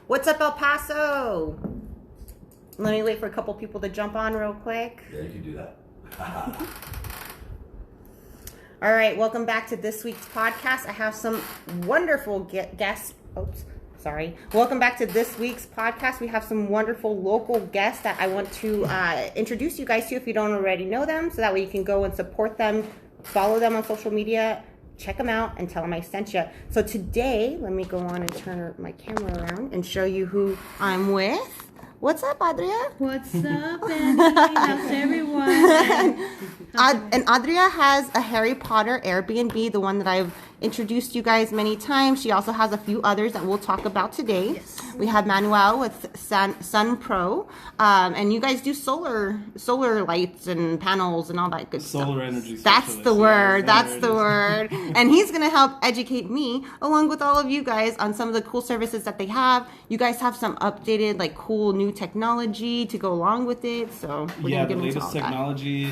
What's up, El Paso? Let me wait for a couple people to jump on real quick. Yeah, you can do that. All right, welcome back to this week's podcast. I have some wonderful guests. Oops, sorry. Welcome back to this week's podcast. We have some wonderful local guests that I want to introduce you guys to if you don't already know them, so that way you can go and support them, follow them on social media, check them out, and tell them I sent you. So today, let me go on and turn my camera around and show you who I'm with. What's up, Adria? What's up, Annie? How's everyone? And Adria has a Harry Potter Airbnb, the one that I've introduced you guys many times. She also has a few others that we'll talk about today. Yes. We have Manuel with Sun Pro, and you guys do solar lights and panels and all that good stuff. Solar energy. That's the word. That's the word. And he's going to help educate me along with all of you guys on some of the cool services that they have. You guys have some updated, like, cool new technology to go along with it. So we're yeah, gonna the get into latest all technology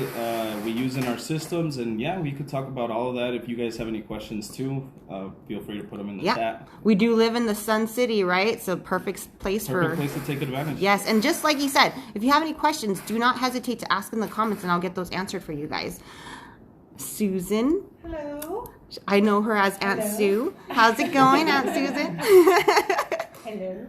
we use in our systems, and yeah, we could talk about all of that. If you guys have any questions too, feel free to put them in the chat. We do live in the Sun City, right? So perfect place to take advantage. Yes, and just like he said, if you have any questions, do not hesitate to ask in the comments, and I'll get those answered for you guys. Susan. Hello. I know her as Aunt Sue. How's it going, Aunt Susan? Hello.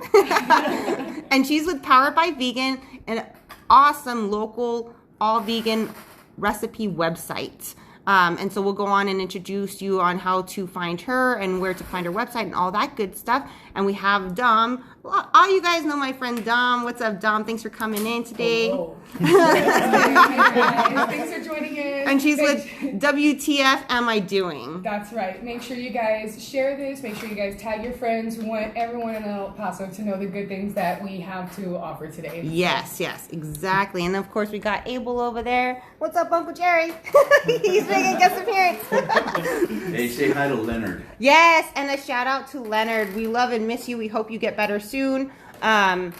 And she's with Powered by Vegan, an awesome local all-vegan recipe website. And so we'll go on and introduce you on how to find her and where to find her website and all that good stuff. And we have Dom. All you guys know my friend Dom. What's up, Dom? Thanks for coming in today. Thanks for joining in. And she's with WTF Am I Doing? That's right. Make sure you guys share this. Make sure you guys tag your friends. We want everyone in El Paso to know the good things that we have to offer today. Yes, exactly. And of course, we got Abel over there. What's up, Uncle Jerry? He's making a guest appearance. Hey, say hi to Leonard. Yes, and a shout out to Leonard. We love and miss you. We hope you get better soon. And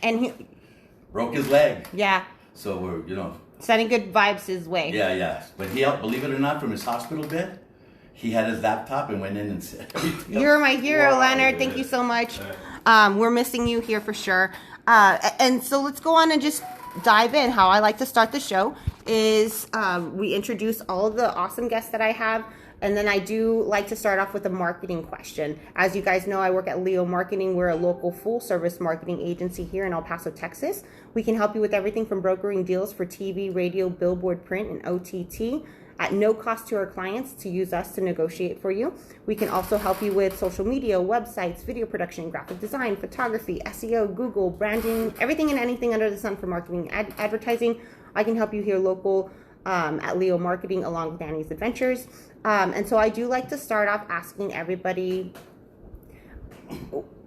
he Broke his leg. Yeah. So we're, Sending good vibes his way. Yeah. But he, believe it or not, from his hospital bed, he had his laptop and went in and said, You're my hero, wow. Leonard. Thank you so much. We're missing you here for sure. And so let's go on and just dive in. How I like to start the show is we introduce all of the awesome guests that I have. And then I do like to start off with a marketing question. As you guys know, I work at Leo Marketing. We're a local full-service marketing agency here in El Paso, Texas. We can help you with everything from brokering deals for TV, radio, billboard, print, and OTT at no cost to our clients to use us to negotiate for you. We can also help you with social media, websites, video production, graphic design, photography, SEO, Google, branding, everything and anything under the sun for marketing advertising. I can help you here local at Leo Marketing along with Annie's Adventures. And so I do like to start off asking everybody,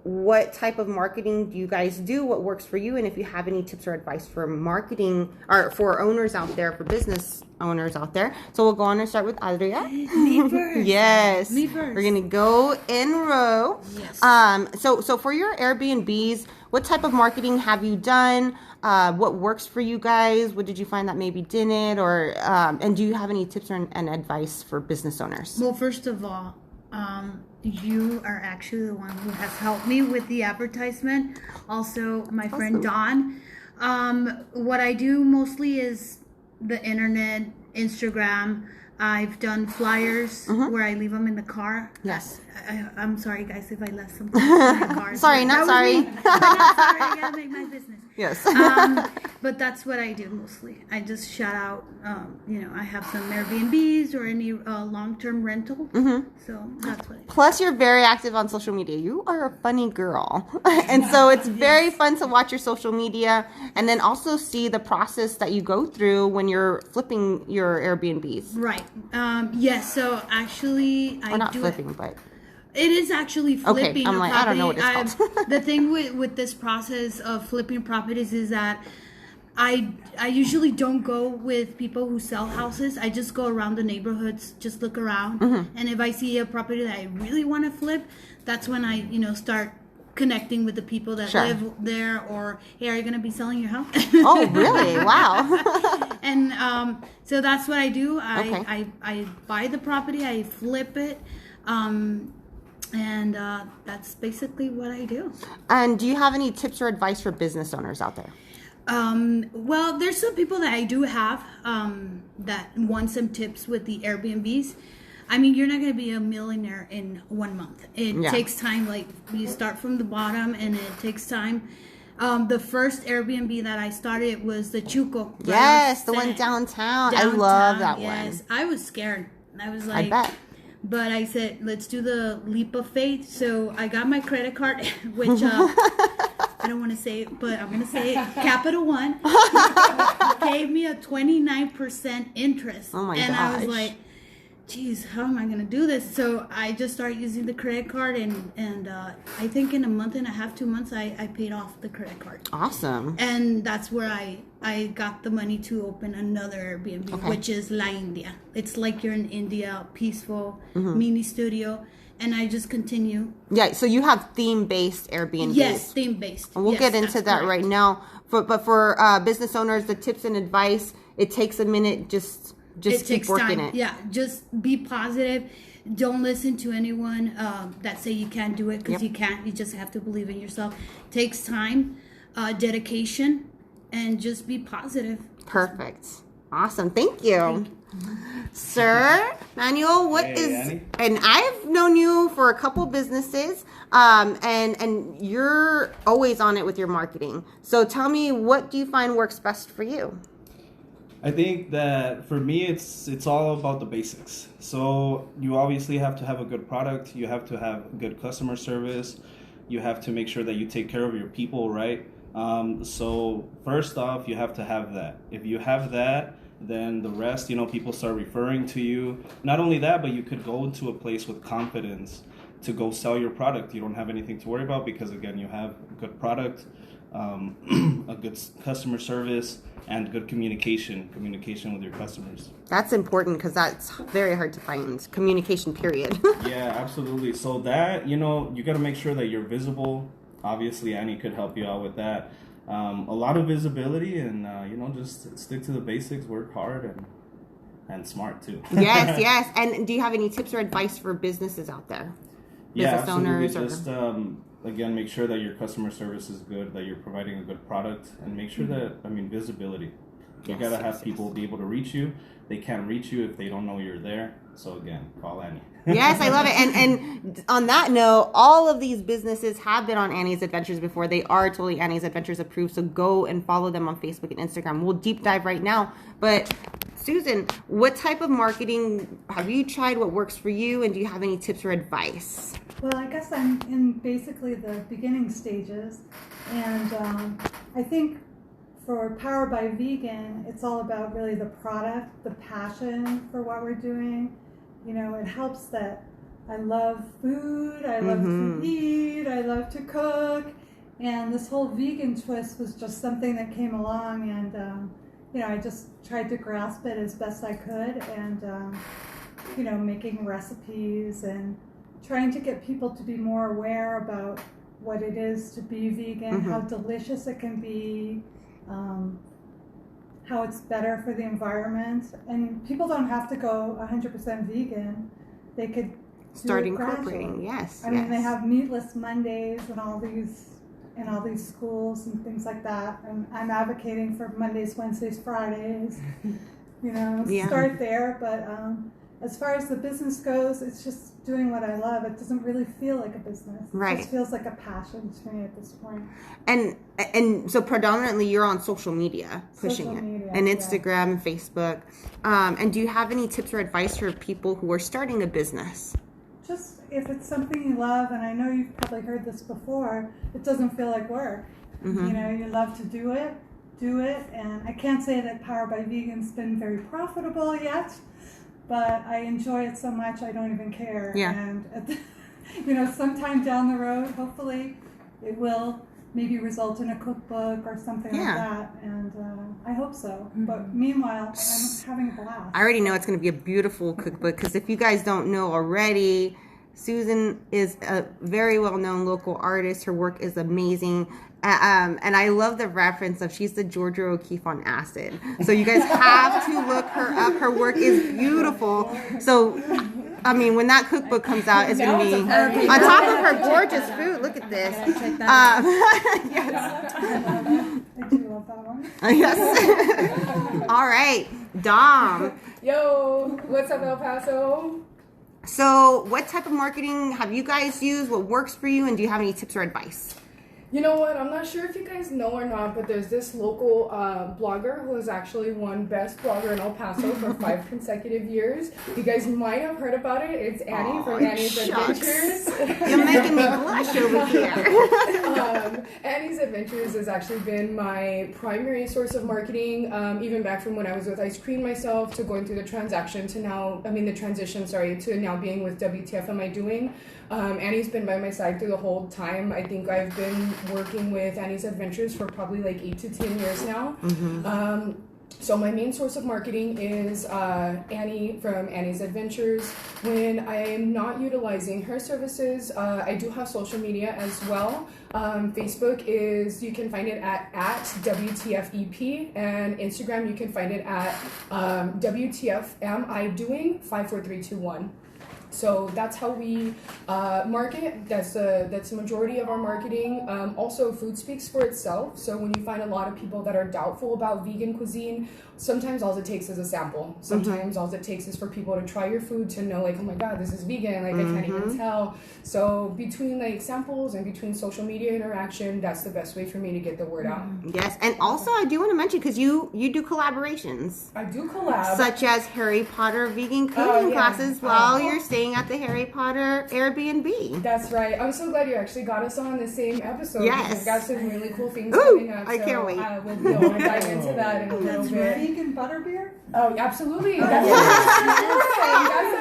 what type of marketing do you guys do? What works for you? And if you have any tips or advice for marketing or for owners out there, for business owners out there. So we'll go on and start with Adria. Me first. Yes. Me first. We're going to go in row. Yes. So for your Airbnbs, what type of marketing have you done? What works for you guys? What did you find that maybe didn't? Or and do you have any tips and advice for business owners? Well, first of all, you are actually the one who has helped me with the advertisement. Also, my friend Dawn. What I do mostly is the internet, Instagram. I've done flyers where I leave them in the car. Yes. I'm sorry, guys, if I left something in my car. Sorry, not sorry. Not sorry. I gotta make my business. Yes. But that's what I do mostly. I just shout out, I have some Airbnbs or any long-term rental. So that's what I do. Plus, you're very active on social media. You are a funny girl. And so it's very fun to watch your social media and then also see the process that you go through when you're flipping your Airbnbs. Right. Yes. So actually, I not do flipping, but it is actually flipping. Okay, I'm a like, property. I don't know what it's called. The thing with this process of flipping properties is that I usually don't go with people who sell houses. I just go around the neighborhoods, just look around, and if I see a property that I really want to flip, that's when I start connecting with the people that live there, or hey, are you going to be selling your house? Oh, really? Wow. And so that's what I do. Okay. I buy the property, I flip it. And that's basically what I do. And do you have any tips or advice for business owners out there? Well, there's some people that I do have that want some tips with the Airbnbs. I mean, you're not going to be a millionaire in 1 month. It takes time. Like, you start from the bottom, and it takes time. The first Airbnb that I started was the Chuco. Yes, the one downtown. I love that one. I was scared. I was like, I bet. But I said, let's do the leap of faith. So I got my credit card, which I don't want to say it, but I'm going to say it. Capital One gave me a 29% interest. Oh my gosh. And I was like, geez, how am I going to do this? So I just started using the credit card, and I think in a month and a half, 2 months, I paid off the credit card. Awesome. And that's where I got the money to open another Airbnb, which is La India. It's like you're in India, peaceful, mini studio. And I just continue. Yeah, so you have theme-based Airbnbs. Yes, theme-based. And we'll get into that right now. But for business owners, the tips and advice, it takes a minute, just keep working it. Yeah, just be positive. Don't listen to anyone that say you can't do it, because you can't. You just have to believe in yourself. It takes time, dedication, and just be positive. Perfect. Awesome. Thank you. Sir Manuel, Annie. and I've known you for a couple businesses, and you're always on it with your marketing. So tell me, what do you find works best for you? I think that for me, it's all about the basics. So you obviously have to have a good product. You have to have good customer service. You have to make sure that you take care of your people, right? So first off, you have to have that. If you have that, then the rest, people start referring to you. Not only that, but you could go into a place with confidence to go sell your product. You don't have anything to worry about because, again, you have a good product, a good customer service, and good communication with your customers. That's important, because that's very hard to find. Communication, period. Yeah, absolutely. So that, you got to make sure that you're visible. Obviously, Annie could help you out with that. A lot of visibility, and just stick to the basics, work hard, and smart too. Yes. And do you have any tips or advice for businesses out there? Business owners? Just again, make sure that your customer service is good, that you're providing a good product, and make sure that, visibility. You gotta have people be able to reach you. They can't reach you if they don't know you're there. So again, call Annie. Yes, I love it. And on that note, all of these businesses have been on Annie's Adventures before. They are totally Annie's Adventures approved. So go and follow them on Facebook and Instagram. We'll deep dive right now. But Susan, what type of marketing have you tried? What works for you? And do you have any tips or advice? Well, I guess I'm in basically the beginning stages. And I think for Power by Vegan, it's all about really the product, the passion for what we're doing. It helps that I love food, I love to eat, I love to cook, and this whole vegan twist was just something that came along, and I just tried to grasp it as best I could, and making recipes and trying to get people to be more aware about what it is to be vegan, how delicious it can be, how it's better for the environment. And people don't have to go 100% vegan. They could start incorporating. Yes. I mean, they have meatless Mondays and all these schools and things like that. And I'm advocating for Mondays, Wednesdays, Fridays. Start there. But as far as the business goes, it's just doing what I love. It doesn't really feel like a business. Right. It just feels like a passion to me at this point. And so predominantly you're on social media pushing and Instagram and Facebook. And do you have any tips or advice for people who are starting a business? Just if it's something you love, and I know you've probably heard this before, it doesn't feel like work. You love to do it. And I can't say that Power by Vegan's been very profitable yet, but I enjoy it so much I don't even care. Yeah. And sometime down the road, hopefully, it will maybe result in a cookbook or something like that. And I hope so. But meanwhile, I'm having a blast. I already know it's going to be a beautiful cookbook, because if you guys don't know already, Susan is a very well-known local artist. Her work is amazing. And I love the reference of she's the Georgia O'Keeffe on acid. So you guys have to look her up. Her work is beautiful. So I mean, when that cookbook comes out, it's going to be Now it's a on top of her gorgeous food. Look at this. Yes. I do love that one. Yes. All right, Dom. Yo, what's up, El Paso? So, what type of marketing have you guys used? What works for you? And do you have any tips or advice? You know what? I'm not sure if you guys know or not, but there's this local blogger who has actually won Best Blogger in El Paso for 5 consecutive years. You guys might have heard about it. It's Annie from Annie's shucks. Adventures. You're making me blush over here. Annie's Adventures has actually been my primary source of marketing, even back from when I was with Ice Cream myself to going through the transition to now being with WTF Am I Doing. Annie's been by my side through the whole time. I think I've been working with Annie's Adventures for probably like 8 to 10 years now. So my main source of marketing is Annie from Annie's Adventures. When I am not utilizing her services, I do have social media as well. Facebook is, you can find it at WTFEP, and Instagram you can find it at WTFAmIDoing 54321. So that's how we market. That's the majority of our marketing. Also, food speaks for itself. So when you find a lot of people that are doubtful about vegan cuisine, sometimes all it takes is a sample. Sometimes all it takes is for people to try your food to know, like, oh my God, this is vegan. Like, I can't even tell. So between like samples and between social media interaction, that's the best way for me to get the word out. Yes, and also I do want to mention, because you do collaborations. I do collab. Such as Harry Potter vegan cooking classes while you're staying at the Harry Potter Airbnb. That's right. I'm so glad you actually got us on the same episode. Yes. We've got some really cool things Ooh, coming up. I can't wait. We'll dive into that in a little bit. Vegan butterbeer? Oh, absolutely. That's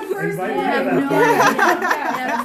the first one. I have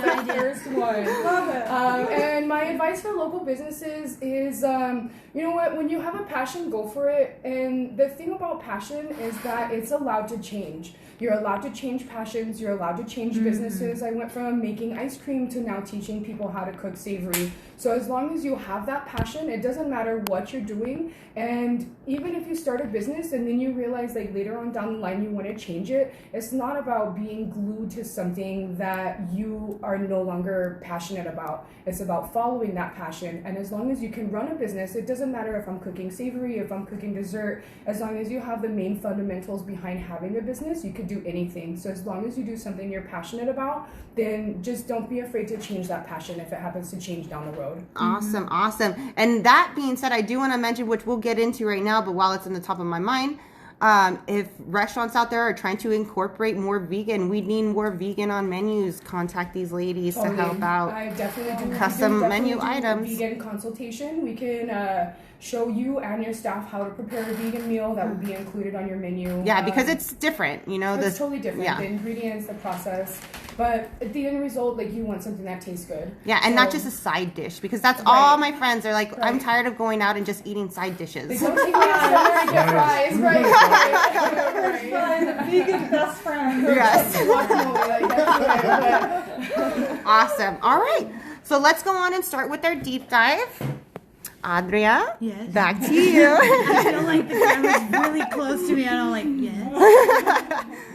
no idea. First one. Love it. And my advice for local businesses is, you know what, when you have a passion, go for it. And the thing about passion is that it's allowed to change. You're allowed to change passions. You're allowed to change businesses. I went from making ice cream to now teaching people how to cook savory. So as long as you have that passion, it doesn't matter what you're doing. And even if you start a business and then you realize like later on down the line you want to change it, it's not about being glued to something that you are no longer passionate about. It's about following that passion. And as long as you can run a business, it doesn't matter if I'm cooking savory, if I'm cooking dessert, as long as you have the main fundamentals behind having a business, you could do anything. So as long as you do something you're passionate about, then just don't be afraid to change that passion if it happens to change down the road. Awesome, awesome. And that being said, I do want to mention, which we'll get into right now, but while it's in the top of my mind, if restaurants out there are trying to incorporate more vegan, we need more vegan on menus, contact these ladies to help out. I definitely do. Custom menu items. Vegan consultation. We can show you and your staff how to prepare a vegan meal that would be included on your menu. Yeah, because it's different, you know. It's totally different. Yeah. The ingredients, the process. But at the end result, like, you want something that tastes good. Yeah, and not just a side dish, because that's all my friends are like, I'm tired of going out and just eating side dishes. They don't take me to get fries, right? The vegan best friend. Yes. Guacamole, like, that's Awesome. All right. So let's go on and start with our deep dive. Adria, Yes. back to you. I feel like the camera's really close to me, and I'm like, yes.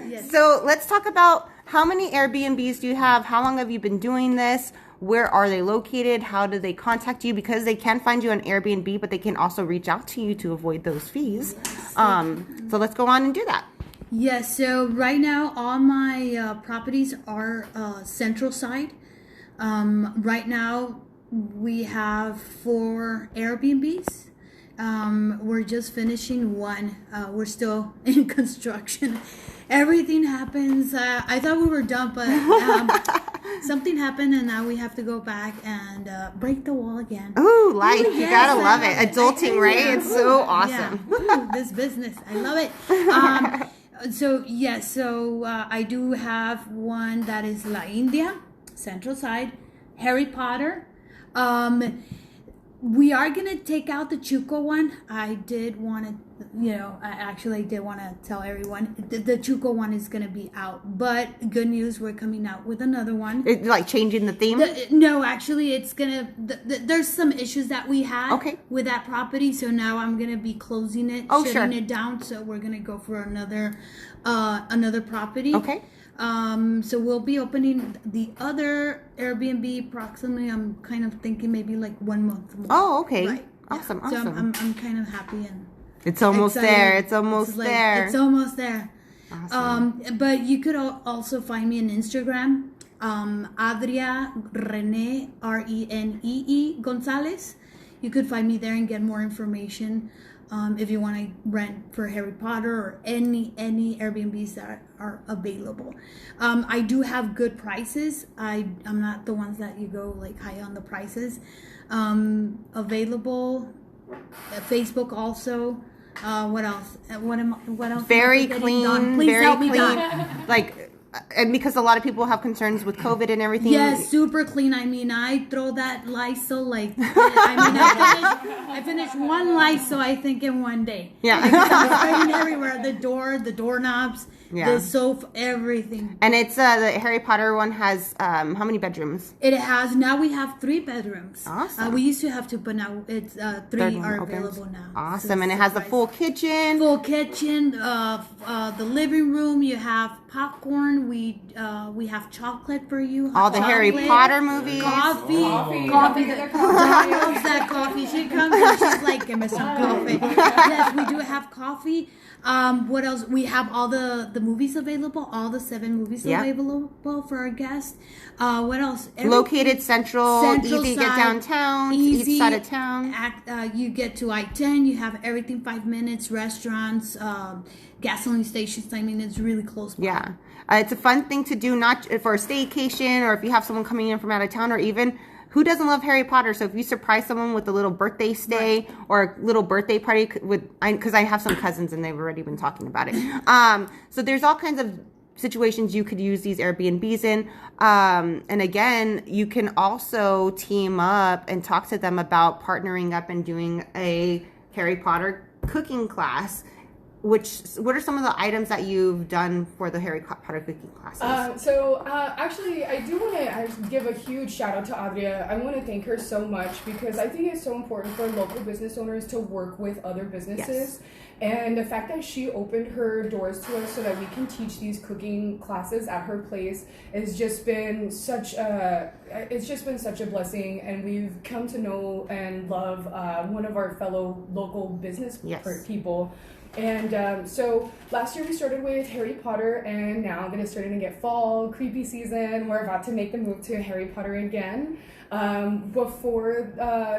Yes. So let's talk about, how many Airbnbs do you have? How long have you been doing this? Where are they located? How do they contact you? Because they can find you on Airbnb, but they can also reach out to you to avoid those fees. So let's go on and do that. Yes, so right now all my properties are Central Side. Right now we have 4 Airbnbs. We're just finishing one. We're still in construction. Everything happens. I thought we were done, but something happened, and now we have to go back and break the wall again. Ooh, life. You Yes, gotta love it. Adulting, right? Yeah. It's so Ooh, awesome. yeah. Ooh, this business. I love it. So I do have one that is La India, Central Side, Harry Potter. We are gonna take out the Chuco one. I did want to, I did want to tell everyone the Chuco one is gonna be out. But good news, we're coming out with another one. It's like changing the theme. No, actually, it's gonna. There's some issues that we had with that property, so now I'm gonna be closing it, shutting it down. So we're gonna go for another property. Okay. So we'll be opening the other Airbnb approximately. I'm kind of thinking maybe like 1 month more. Oh, okay. Right. Awesome, So awesome. I'm kind of happy and It's almost excited. there. It's almost like, there. It's almost there. Awesome. But you could also find me on Instagram, Adria Rene Renee Gonzalez. You could find me there and get more information if you want to rent for Harry Potter or any Airbnbs that are available. I do have good prices. I'm not the ones that you go like high on the prices. Available. Facebook also. What else? What else? Very am I forgetting, clean. Dawn? Please very help me, clean. Dawn. Like, and because a lot of people have concerns with COVID and everything. Yes, super clean. I mean, I throw that Lysol like. I finished one Lysol, I think, in one day. Yeah. Because I'm spraying everywhere. The doorknobs, Yeah. the sofa, everything. And it's the Harry Potter one has how many bedrooms? It has now. We have 3 bedrooms. Awesome. We used to have 2, but now it's 3 Third one are opens. available now. Awesome, So and it it's has a nice. full kitchen. Full kitchen, the living room. You have popcorn. We have chocolate for you. All the Harry chocolate, Potter movies. Coffee. Coffee. Coffee. Coffee. Dawn loves that coffee. She comes and she's like, give me some coffee. Yes, we do have coffee. What else? We have all the movies available. All the 7 movies Yep. available for our guests. What else? Located central, Central easy to get side, downtown, easy, each side of town. You get to I-10. You have everything 5 minutes. Restaurants, gasoline stations. I mean, it's really close by. Yeah. It's a fun thing to do, not for a staycation or if you have someone coming in from out of town, or even who doesn't love Harry Potter. So if you surprise someone with a little birthday stay or a little birthday party because I have some cousins and they've already been talking about it. So there's all kinds of situations you could use these Airbnbs in. And again, you can also team up and talk to them about partnering up and doing a Harry Potter cooking class. What are some of the items that you've done for the Harry Potter cooking classes? Actually, I do want to give a huge shout out to Adria. I want to thank her so much because I think it's so important for local business owners to work with other businesses. Yes. And the fact that she opened her doors to us so that we can teach these cooking classes at her place has just been such a blessing, and we've come to know and love one of our fellow local business people. And so last year we started with Harry Potter, and now that it's starting to get fall, creepy season, we're about to make the move to Harry Potter again. Before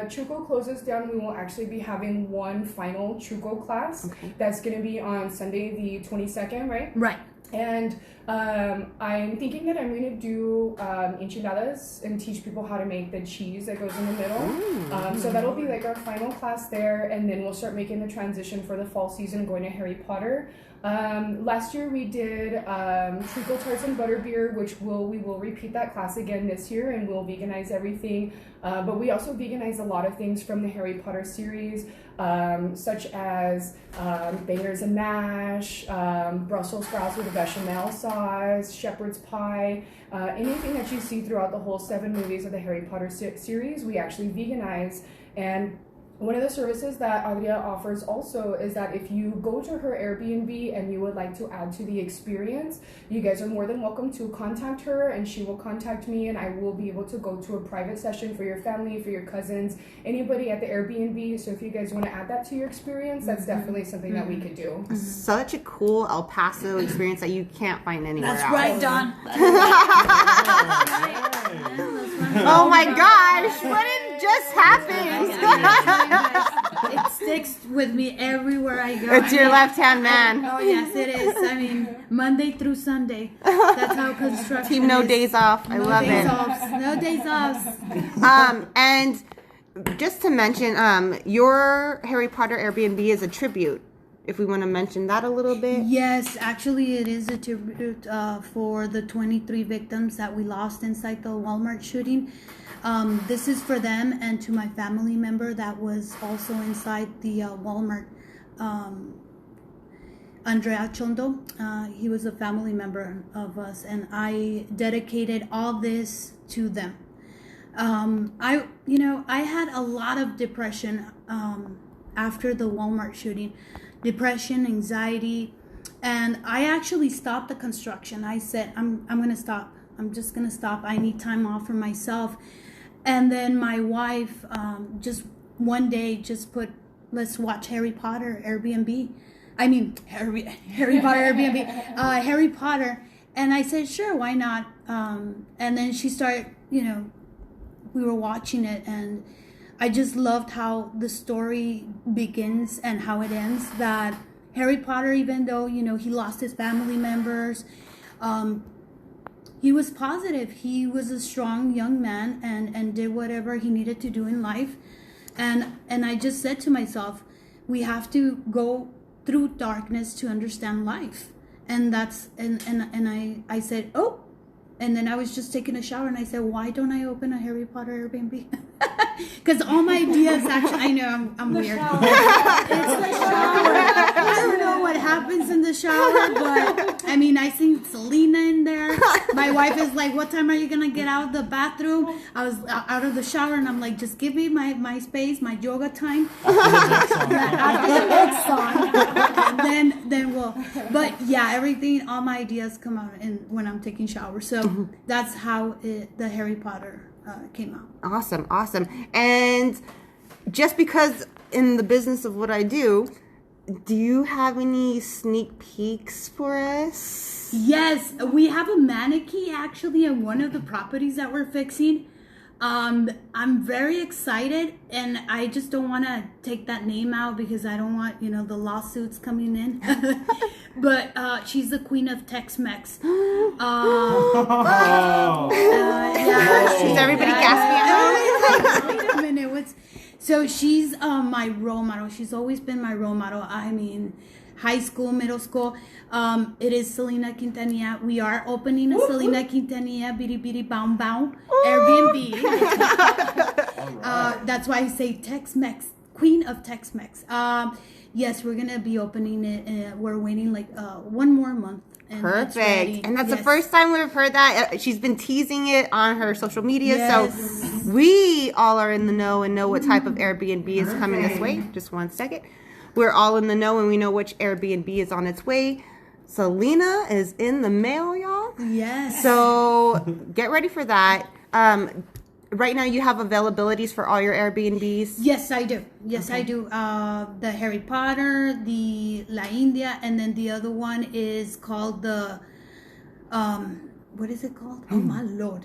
Truco closes down, we will actually be having one final Truco class. Okay. That's going to be on Sunday the 22nd, right? Right. And I'm thinking that I'm going to do enchiladas and teach people how to make the cheese that goes in the middle. So that'll be like our final class there, and then we'll start making the transition for the fall season going to Harry Potter. Last year we did treacle tarts and butterbeer, which we will repeat that class again this year, and we'll veganize everything. But we also veganize a lot of things from the Harry Potter series, such as bangers and mash, Brussels sprouts with a bechamel sauce, shepherd's pie, anything that you see throughout the whole 7 movies of the Harry Potter series, we actually veganize. And one of the services that Adria offers also is that if you go to her Airbnb and you would like to add to the experience, you guys are more than welcome to contact her, and she will contact me, and I will be able to go to a private session for your family, for your cousins, anybody at the Airbnb. So if you guys want to add that to your experience, that's definitely something that we could do. Such a cool El Paso experience that you can't find anywhere That's else. right, Dawn. Oh my gosh, what did just happen? It sticks with me everywhere I go. It's your left-hand man. Oh yes, it is. I mean, Monday through Sunday. That's how construction Team no is. days off. I love days it. Offs. No days off. And just to mention, your Harry Potter Airbnb is a tribute. If we want to mention that a little bit. Yes, actually, it is a tribute for the 23 victims that we lost inside the Walmart shooting. This is for them and to my family member that was also inside the Walmart. Andrea Chondo, he was a family member of us, and I dedicated all this to them. I had a lot of depression after the Walmart shooting. Depression, anxiety, And I actually stopped the construction. I said, I'm going to stop. I'm just going to stop. I need time off for myself. And then my wife just one day just put, let's watch Harry Potter Airbnb. I mean, Harry Potter Airbnb. Harry Potter. And I said, sure, why not? And then she started, we were watching it, and I just loved how the story begins and how it ends. That Harry Potter, even though, he lost his family members, he was positive. He was a strong young man and did whatever he needed to do in life. And I just said to myself, we have to go through darkness to understand life. And that's, and I said, oh, and then I was just taking a shower and I said, why don't I open a Harry Potter Airbnb? Because all my ideas actually, I know I'm weird. It's the shower. I don't know what happens in the shower, but I mean, I seen Selena in there. My wife is like, what time are you going to get out of the bathroom? I was out of the shower and I'm like, just give me my space, my yoga time. After the next song. Then we'll, but yeah, everything, all my ideas come out when I'm taking showers. So that's how the Harry Potter came out. Awesome. And just because in the business of what I do you have any sneak peeks for us? Yes, we have a mannequin actually in one of the properties that we're fixing. I'm very excited, and I just don't want to take that name out because I don't want, the lawsuits coming in. But she's the queen of Tex-Mex. Yeah. Is everybody gasping? Wait a minute. So she's my role model. She's always been my role model. I mean, high school, middle school. It is Selena Quintanilla. We are opening a Selena Quintanilla Bidi Bidi Bow Bow Airbnb. That's why I say Tex-Mex, queen of Tex-Mex. Yes, we're gonna be opening it. We're waiting like 1 more month. And perfect. And that's the first time we've heard that. She's been teasing it on her social media. Yes. So we all are in the know and know what type of Airbnb is coming this way. Just 1 second. We're all in the know and we know which Airbnb is on its way. Selena is in the mail, y'all. Yes. So get ready for that. Right now you have availabilities for all your Airbnbs? Yes, I do. Okay. I do. The Harry Potter, the La India, and then the other one is called the, what is it called? Oh my Lord.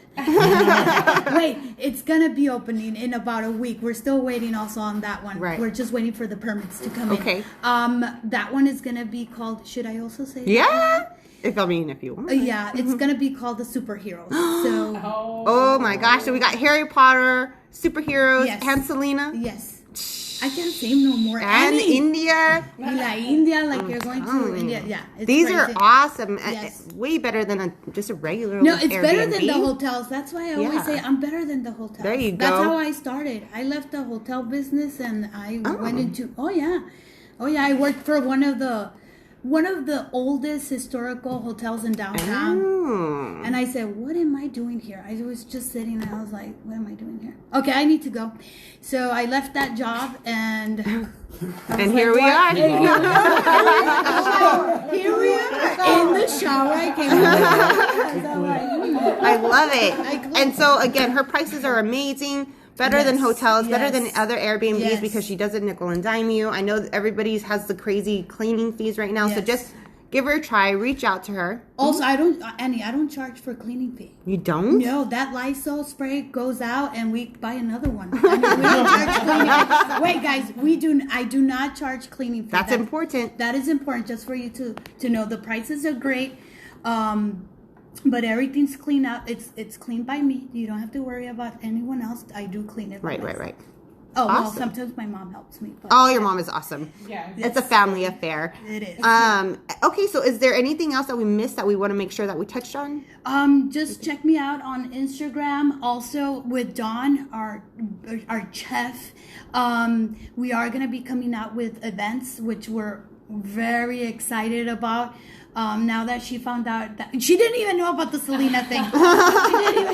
Wait, it's going to be opening in about a week. We're still waiting also on that one. Right. We're just waiting for the permits to come in. Okay. That one is going to be called, should I also say Yeah. that? If you want. Yeah, it's going to be called the Superheroes. So. Oh my gosh. So we got Harry Potter, superheroes, Yes. and Selena. Yes. I can't say no more. And India. La India, like you're going to India. Yeah. It's These crazy. are awesome. Yes. Way better than just a regular No, it's Airbnb. better than the hotels. That's why I always Yeah. say I'm better than the hotels. There you go. That's how I started. I left the hotel business and I went into I worked for one of the oldest historical hotels in downtown. And I said, what am I doing here? I was just sitting and I was like, what am I doing here? Okay, I need to go. So I left that job and here we are. Here we are in the shower. I came out. I love it. And so again, her prices are amazing. Better than hotels, better than other Airbnbs because she doesn't nickel and dime you. I know everybody has the crazy cleaning fees right now, so just give her a try. Reach out to her. Also, I don't charge for cleaning fee. You don't? No, that Lysol spray goes out and we buy another one. I mean, we don't charge cleaning fee. Wait, guys, I do not charge cleaning fee. That's important. That is important just for you to know. The prices are great. But everything's clean out. It's cleaned by me. You don't have to worry about anyone else. I do clean it. Right. Oh, Awesome. well, sometimes my mom helps me. But Oh, your mom is awesome. Yeah. It's a family affair. it is. Okay, so is there anything else that we missed that we want to make sure that we touched on? Just check me out on Instagram. Also with Dawn, our chef. We are gonna be coming out with events, which we're very excited about. Now that she found out that she didn't even know about the Selena thing.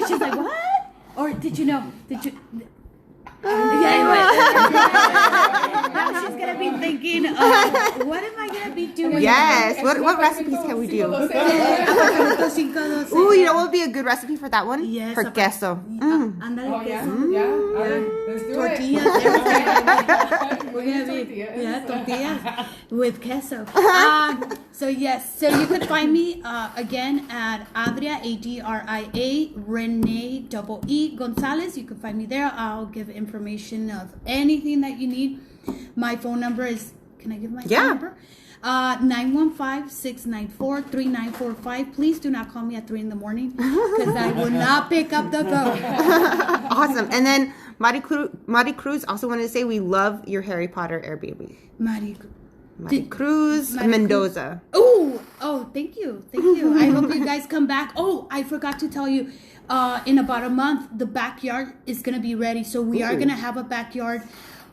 She's like, what? Or did you know? Now she's gonna be thinking, what am I gonna be do it. Yes. What recipes can we do? Ooh, you know what would be a good recipe for that one? Yes, For queso. Ándale, Oh, yeah? queso. Yeah? Let's do Tortillas, it. everything. We're gonna tortillas. Yeah, tortillas with queso. So yes, so you could find me again at Adria, Adria, Renee, E Gonzalez. You can find me there. I'll give information of anything that you need. My phone number is, can I give my phone number? 915-694-3945. Please do not call me at 3 in the morning because I will not pick up the phone. Awesome. And then Mari Cruz also wanted to say we love your Harry Potter Airbnb. Mari Cruz Mendoza. Oh, thank you. I hope you guys come back. Oh, I forgot to tell you, in about a month, the backyard is going to be ready. So we are going to have a backyard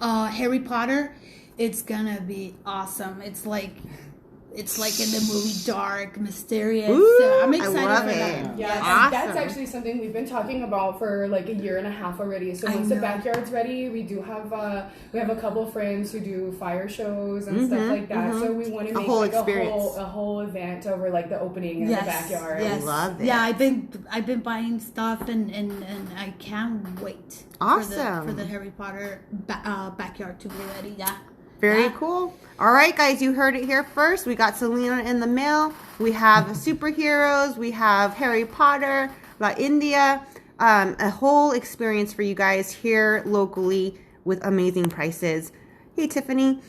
Harry Potter. It's going to be awesome. It's like in the movie, dark, mysterious. So I'm excited for that. Yeah, Awesome. That's actually something we've been talking about for like a year and a half already. So once the backyard's ready, we do have we have a couple of friends who do fire shows and stuff like that. So we want to make whole like experience. a whole event over like the opening in the backyard. Yes. I love it. Yeah, I've been buying stuff and I can't wait. Awesome. For the Harry Potter backyard to be ready. Yeah. Very cool. All right, guys, you heard it here first. We got Selena in the mail. We have superheroes. We have Harry Potter, La India. A whole experience for you guys here locally with amazing prices. Hey, Tiffany.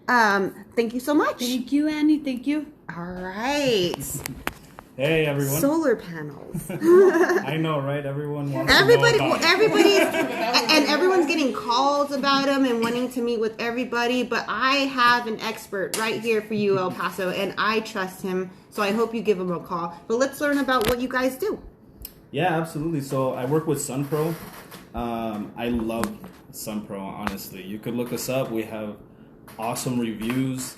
Thank you so much. Thank you, Annie. Thank you. All right. Hey, everyone. Solar panels. I know, right? Everyone wants Everybody, to know about and everyone's getting calls about them and wanting to meet with everybody. But I have an expert right here for you, El Paso, and I trust him. So I hope you give him a call. But let's learn about what you guys do. Yeah, absolutely. So I work with SunPro. I love SunPro, honestly. You could look us up. We have awesome reviews.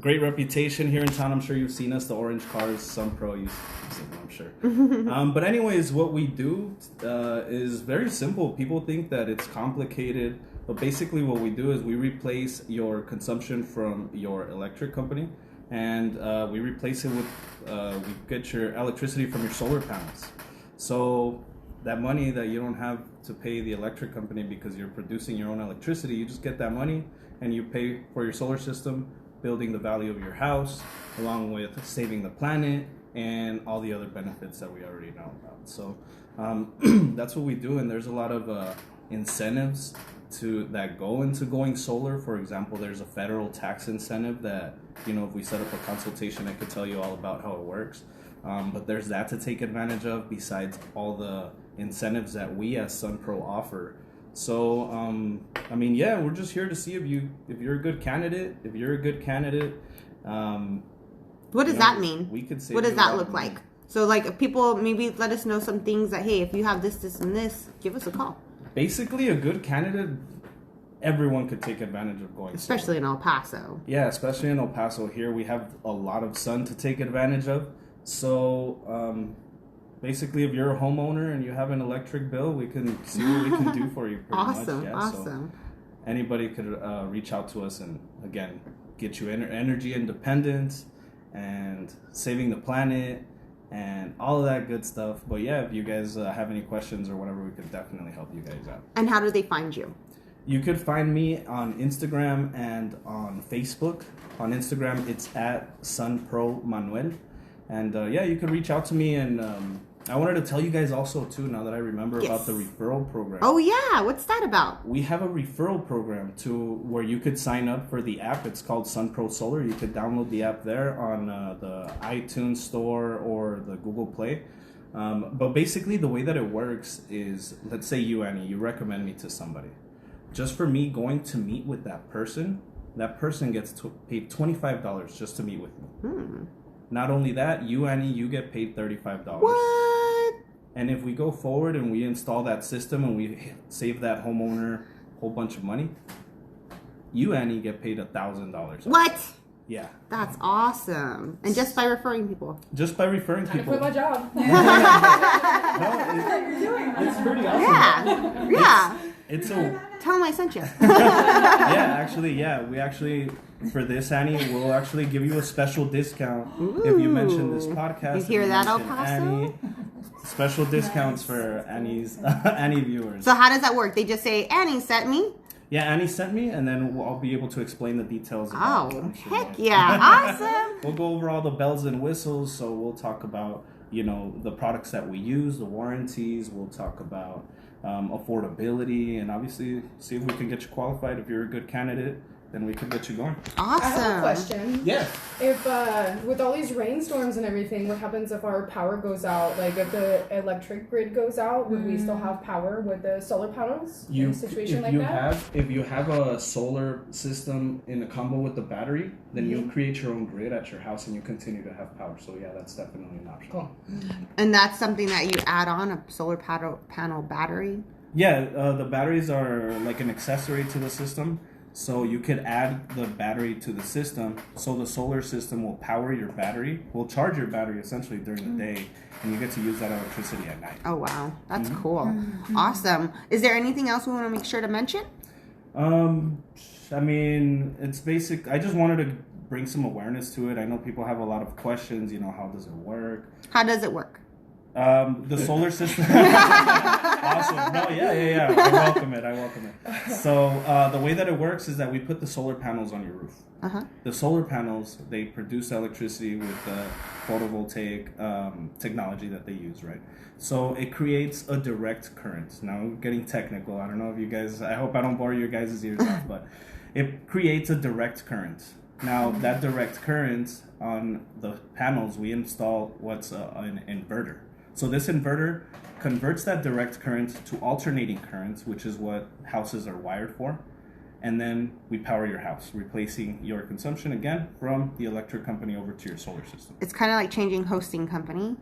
Great reputation here in town. I'm sure you've seen us. The orange cars, SunPro, you've seen them, I'm sure. But anyways, what we do is very simple. People think that it's complicated. But basically what we do is we replace your consumption from your electric company. And we replace it with, we get your electricity from your solar panels. So that money that you don't have to pay the electric company because you're producing your own electricity, you just get that money and you pay for your solar system, building the value of your house, along with saving the planet and all the other benefits that we already know about. So that's what we do, and there's a lot of incentives that go into going solar. For example, there's a federal tax incentive that, if we set up a consultation, I could tell you all about how it works. But there's that to take advantage of besides all the incentives that we as SunPro offer. So, we're just here to see if you're a good candidate. If you're a good candidate, what does that mean? We could say. What does that look like? So, like, if people maybe let us know some things that, hey, if you have this, this, and this, give us a call. Basically, a good candidate, everyone could take advantage of going. Especially in El Paso. Yeah, especially in El Paso. Here we have a lot of sun to take advantage of. So, basically, if you're a homeowner and you have an electric bill, we can see what we can do for you. Awesome, much. Yeah, awesome. So anybody could reach out to us and, again, get you energy independence and saving the planet and all of that good stuff. But yeah, if you guys have any questions or whatever, we could definitely help you guys out. And how do they find you? You could find me on Instagram and on Facebook. On Instagram, it's at SunProManuel. And you could reach out to me. And I wanted to tell you guys also, too, now that I remember, about the referral program. Oh, yeah. What's that about? We have a referral program where you could sign up for the app. It's called SunPro Solar. You could download the app there on the iTunes Store or the Google Play. But basically, the way that it works is, let's say you, Annie, you recommend me to somebody. Just for me going to meet with that person gets paid $25 just to meet with me. Not only that, you, Annie, you get paid $35. What? And if we go forward and we install that system and we save that homeowner a whole bunch of money, you, Annie, get paid $1,000. What? Yeah. That's awesome. And just by referring people. Just by referring people. I quit my job. It's pretty awesome. Yeah. It's a Tell them I sent you. We actually, for this, Annie, we'll actually give you a special discount if you mention this podcast. You hear that, El mention Paso? Annie. Special discounts for Annie viewers. So how does that work? They just say, Annie sent me? Yeah, Annie sent me, and then I'll be able to explain the details. Oh, actually. heck yeah. Awesome. We'll go over all the bells and whistles, so we'll talk about, the products that we use, the warranties. We'll talk about affordability, and obviously see if we can get you qualified. If you're a good candidate, then we can get you going. Awesome. I have a question. Yeah. If with all these rainstorms and everything, what happens if our power goes out? Like if the electric grid goes out, would we still have power with the solar panels in a situation like that? If you have a solar system in a combo with the battery, then you create your own grid at your house and you continue to have power. So yeah, that's definitely an option. Cool. And that's something that you add on, a solar panel battery? Yeah, the batteries are like an accessory to the system. So you could add the battery to the system, so the solar system will power your battery, will charge your battery essentially during the day, and you get to use that electricity at night. Oh, wow. That's cool. Awesome. Is there anything else we want to make sure to mention? I mean, it's basic. I just wanted to bring some awareness to it. I know people have a lot of questions, how does it work? How does it work? The solar system. Awesome. No, yeah. I welcome it. So the way that it works is that we put the solar panels on your roof. The solar panels, they produce electricity with the photovoltaic technology that they use, right? So it creates a direct current. Now, I'm getting technical. I don't know if you guys, I hope I don't bore your guys' ears off, but it creates a direct current. Now, that direct current on the panels, we install what's an inverter. So this inverter converts that direct current to alternating current, which is what houses are wired for. And then we power your house, replacing your consumption again from the electric company over to your solar system. It's kind of like changing hosting company,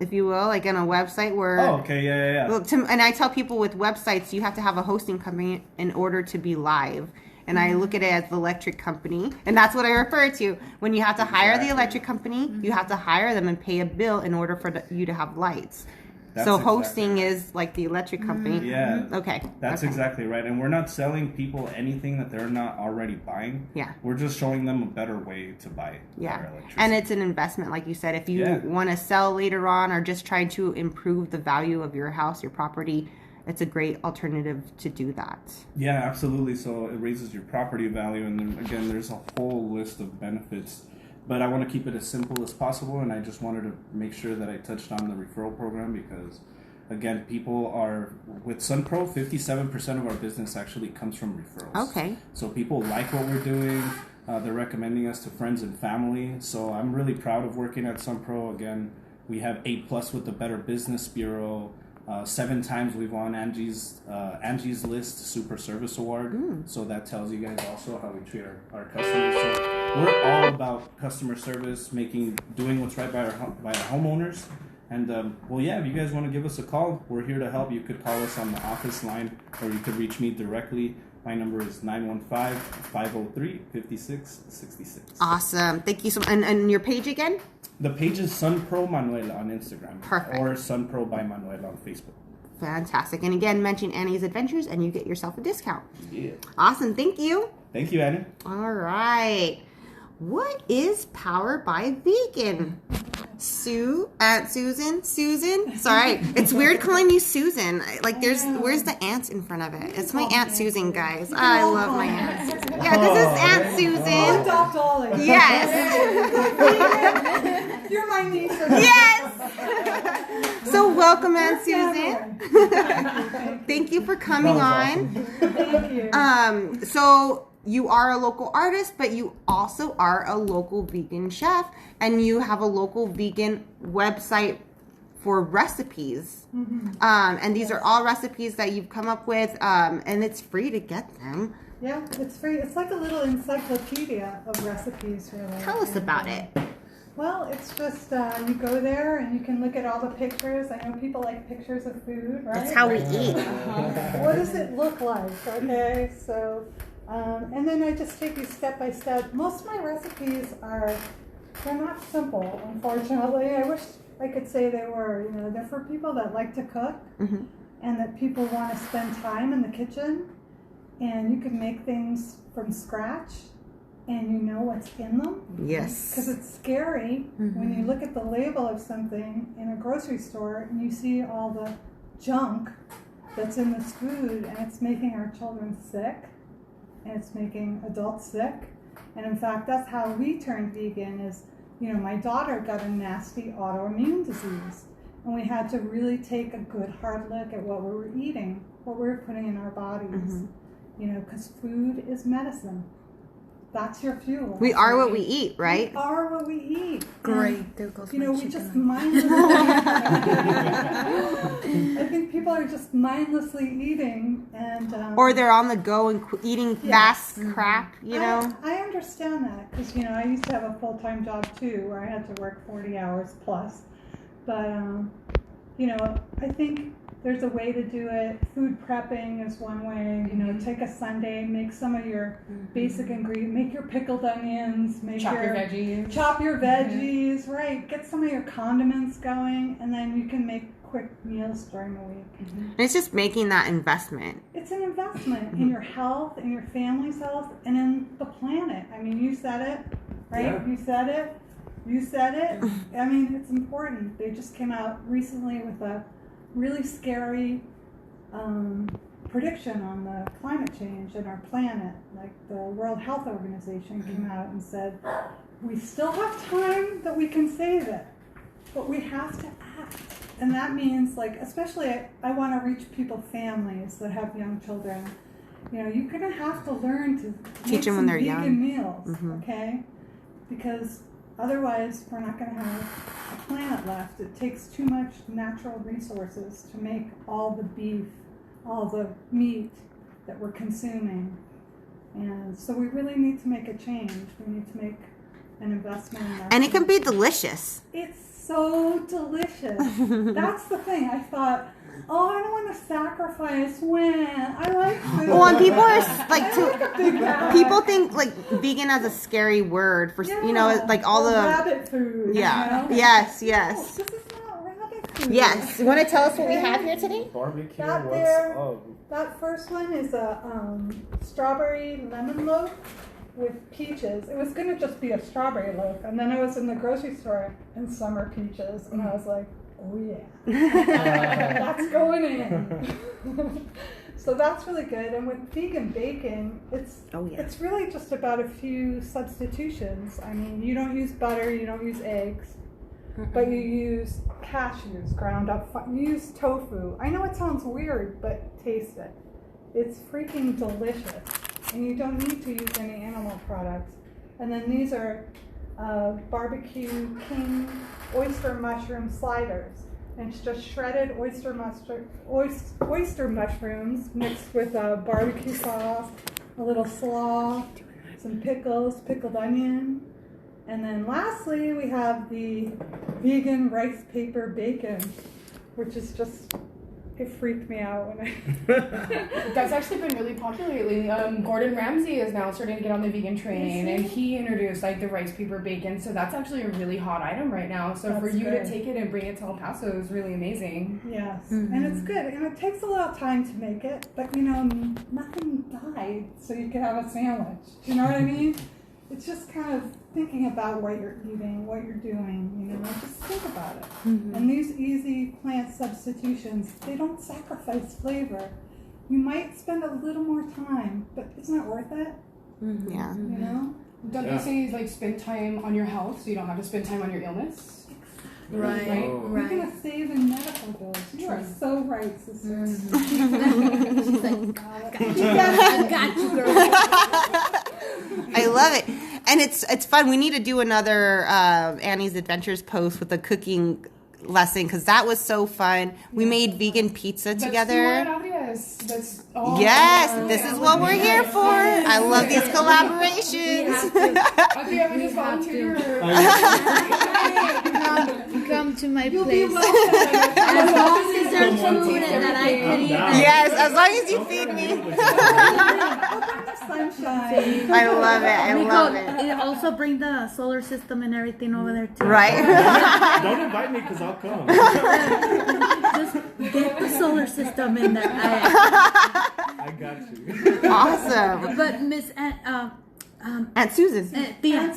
if you will, like on a website where... Oh, okay, yeah. Well, and I tell people with websites, you have to have a hosting company in order to be live. And I look at it as the electric company. And that's what I refer to. When you have to hire the electric company, you have to hire them and pay a bill in order for you to have lights. So hosting is like the electric company. Yeah. Okay. That's exactly right. And we're not selling people anything that they're not already buying. Yeah. We're just showing them a better way to buy their electricity. And it's an investment, like you said. If you want to sell later on or just try to improve the value of your house, your property, it's a great alternative to do that. Yeah, absolutely. So it raises your property value. And then again, there's a whole list of benefits. But I want to keep it as simple as possible, and I just wanted to make sure that I touched on the referral program because, again, people are, with SunPro, 57% of our business actually comes from referrals. Okay. So people like what we're doing. They're recommending us to friends and family. So I'm really proud of working at SunPro. Again, we have 8+ with the Better Business Bureau. 7 times we've won Angie's List Super Service Award. So that tells you guys also how we treat our customers. So we're all about customer service, doing what's right by our homeowners. And if you guys want to give us a call, we're here to help. You could call us on the office line, or you could reach me directly. My number is 915-503-5666. Awesome. Thank you so much. And your page again? The page is SunPro Manuela on Instagram. Perfect. Or SunPro by Manuela on Facebook. Fantastic. And again, mention Annie's Adventures and you get yourself a discount. Yeah. Awesome. Thank you. Thank you, Annie. All right. What is Powered by Vegan? Aunt Susan? Sorry. It's weird calling you Susan. Like, where's the aunt in front of it? It's my Aunt Susan, guys. I love my Aunt Susan. Yeah, this is Aunt Susan. I'll adopt Ollie. Yes. You're my niece. Yes. So welcome, Aunt Susan. Thank you for coming on. Thank you. So you are a local artist, but you also are a local vegan chef, and you have a local vegan website for recipes. And these are all recipes that you've come up with, and it's free to get them. Yeah, it's free. It's like a little encyclopedia of recipes, really. Tell us about it. Well, it's just you go there and you can look at all the pictures. I know people like pictures of food, right? That's how we eat. What does it look like? Okay, so and then I just take you step by step. Most of my recipes they're not simple, unfortunately. I wish I could say they were. They're for people that like to cook. and that people want to spend time in the kitchen, and you can make things from scratch, and you know what's in them. Yes. Because it's scary when you look at the label of something in a grocery store and you see all the junk that's in this food, and it's making our children sick, and it's making adults sick. And in fact, that's how we turned vegan is, my daughter got a nasty autoimmune disease. And we had to really take a good hard look at what we were eating, what we were putting in our bodies. Because food is medicine. That's your fuel. We are what we eat, right? We are what we eat. Great. There goes my We chicken. just mindlessly. I think people are just mindlessly eating, and Or they're on the go and eating fast crap, I understand that because I used to have a full-time job too, where I had to work 40 hours plus. But I think there's a way to do it. Food prepping is one way. Take a Sunday, make some of your basic ingredients, make your pickled onions, Chop your veggies. Chop your veggies, right? Get some of your condiments going, and then you can make quick meals during the week. And it's just making that investment. It's an investment in your health, in your family's health, and in the planet. I mean, you said it, right? Yeah. You said it. You said it. I mean, it's important. They just came out recently with a really scary prediction on the climate change in our planet. Like the World Health Organization came out and said, we still have time that we can save it, but we have to act. And that means, especially I want to reach families that have young children. You're going to have to learn to Teach them when they're vegan young. meals, okay? Because otherwise, we're not going to have a planet left. It takes too much natural resources to make all the beef, all the meat that we're consuming. And so we really need to make a change. We need to make an investment in our And it can be delicious. It's so delicious. That's the thing. I thought, I don't want to sacrifice when I like food. Well, and people are people think vegan as a scary word for all the rabbit food. Yes. This is not rabbit food. Yes. You want to tell us what we have here today? Barbecue, That what's there- up? That first one is a strawberry lemon loaf with peaches. It was going to just be a strawberry loaf, and then I was in the grocery store and summer peaches, and I was like, oh yeah, that's going in. So that's really good. And with vegan bacon, it's really just about a few substitutions. I mean, you don't use butter, you don't use eggs, but you use cashews ground up. You use tofu. I know it sounds weird, but taste it. It's freaking delicious. And you don't need to use any animal products. And then these are barbecue king oyster mushroom sliders. And it's just shredded oyster mushrooms mixed with barbecue sauce, a little slaw, some pickles, pickled onion. And then lastly, we have the vegan rice paper bacon, which is just... It freaked me out when I... That's actually been really popular lately. Gordon Ramsay is now starting to get on the vegan train, and he introduced the rice paper bacon. So that's actually a really hot item right now. So for you to take it and bring it to El Paso is really amazing. Yes, and it's good, and it takes a little time to make it, but nothing died, so you could have a sandwich. Do you know what I mean? It's just kind of thinking about what you're eating, what you're doing, just think about it. And these easy plant substitutions, they don't sacrifice flavor. You might spend a little more time, but isn't it worth it? Yeah. Don't they say spend time on your health so you don't have to spend time on your illness? Right. You're going to save in medical bills. You are so right, sister. She's like, I got you, girl. I love it. And it's fun. We need to do another Annie's Adventures post with a cooking lesson because that was so fun. We made vegan pizza together. That's Yes, this is what we're here for. I love these collaborations. Okay, we just volunteer. Come to my place. As long as there's food and that I can eat. Yes, as long as you feed me. sunshine. I love it. I love it. It also bring the solar system and everything over there too. Right? Don't invite me because I'll come. Just get the solar system in there. I got you. Awesome. But Miss Aunt Susan. Thea, I